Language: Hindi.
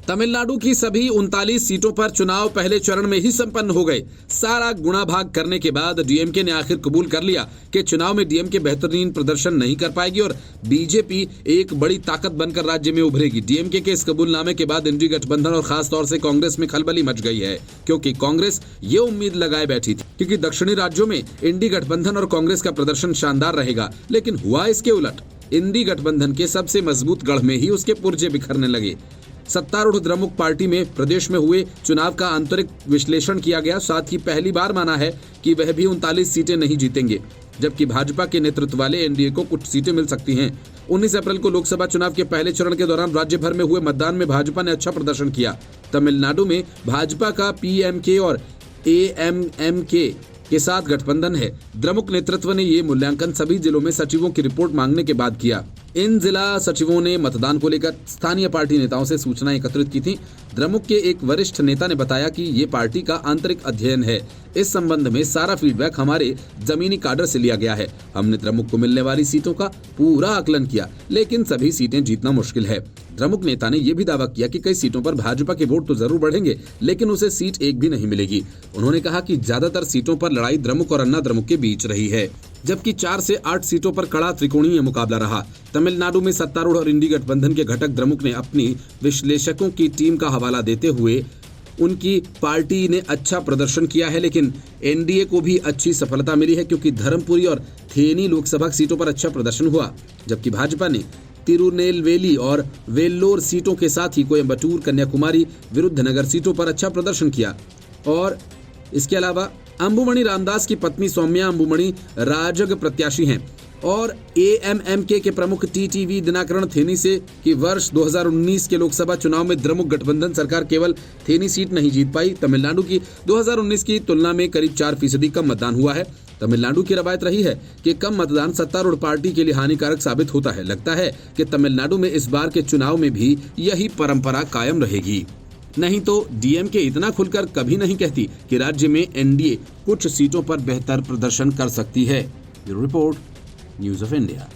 तमिलनाडु की सभी 39 सीटों पर चुनाव पहले चरण में ही संपन्न हो गए। सारा गुणा भाग करने के बाद डीएमके ने आखिर कबूल कर लिया कि चुनाव में डीएमके बेहतरीन प्रदर्शन नहीं कर पाएगी और बीजेपी एक बड़ी ताकत बनकर राज्य में उभरेगी। डीएमके के इस कबूलनामे के बाद इंडी गठबंधन और खास तौर से कांग्रेस में खलबली मच गई है, क्योंकि कांग्रेस ये उम्मीद लगाए बैठी थी क्योंकि दक्षिणी राज्यों में इंडी गठबंधन और कांग्रेस का प्रदर्शन शानदार रहेगा, लेकिन हुआ इसके उलट। इंडी गठबंधन के सबसे मजबूत गढ़ में ही उसके पुर्जे बिखरने लगे। सत्तारूढ़ द्रमुक पार्टी में प्रदेश में हुए चुनाव का आंतरिक विश्लेषण किया गया। साथ ही पहली बार माना है कि वह भी 39 सीटें नहीं जीतेंगे, जबकि भाजपा के नेतृत्व वाले एनडीए को कुछ सीटें मिल सकती हैं। 19 अप्रैल को लोकसभा चुनाव के पहले चरण के दौरान राज्य भर में हुए मतदान में भाजपा ने अच्छा प्रदर्शन किया। तमिलनाडु में भाजपा का पीएमके और एएमएमके के साथ गठबंधन है। द्रमुक नेतृत्व ने ये मूल्यांकन सभी जिलों में सचिवों की रिपोर्ट मांगने के बाद किया। इन जिला सचिवों ने मतदान को लेकर स्थानीय पार्टी नेताओं से सूचनाएं एकत्रित की थी। द्रमुक के एक वरिष्ठ नेता ने बताया कि ये पार्टी का आंतरिक अध्ययन है। इस संबंध में सारा फीडबैक हमारे जमीनी काडर से लिया गया है। हमने द्रमुक को मिलने वाली सीटों का पूरा आकलन किया, लेकिन सभी सीटें जीतना मुश्किल है। द्रमुक नेता ने यह भी दावा किया कि कई सीटों पर भाजपा के वोट तो जरूर बढ़ेंगे, लेकिन उसे सीट एक भी नहीं मिलेगी। उन्होंने कहा कि ज्यादातर सीटों पर लड़ाई द्रमुक और अन्ना द्रमुक के बीच रही है, जबकि 4 से 8 सीटों पर कड़ा त्रिकोणीय मुकाबला रहा। तमिलनाडु में सत्तारूढ़ और इंडी गठबंधन के घटक द्रमुक ने अपनी विश्लेषकों की टीम का हवाला देते हुए उनकी पार्टी ने अच्छा प्रदर्शन किया है, लेकिन एनडीए को भी अच्छी सफलता मिली है क्योंकि धर्मपुरी और थेनी लोकसभा सीटों पर अच्छा प्रदर्शन हुआ, जबकि भाजपा ने तिरुनेलवेली और वेल्लोर सीटों के साथ ही कोयम्बटूर, कन्याकुमारी, विरुद्धनगर सीटों पर अच्छा प्रदर्शन किया। और इसके अलावा अंबुमणि रामदास की पत्नी सौम्या अंबुमणि राजग प्रत्याशी हैं और एएमएमके के प्रमुख टीटीवी दिनाकरण थेनी से कि वर्ष 2019 के लोकसभा चुनाव में द्रमुक गठबंधन सरकार केवल थेनी सीट नहीं जीत पाई। तमिलनाडु की 2019 की तुलना में करीब 4% कम मतदान हुआ है। तमिलनाडु की रवायत रही है कि कम मतदान सत्तारूढ़ पार्टी के लिए हानिकारक साबित होता है। लगता है कि तमिलनाडु में इस बार के चुनाव में भी यही परंपरा कायम रहेगी। नहीं तो डीएमके इतना खुलकर कभी नहीं कहती कि राज्य में एनडीए कुछ सीटों पर बेहतर प्रदर्शन कर सकती है। Report news of India.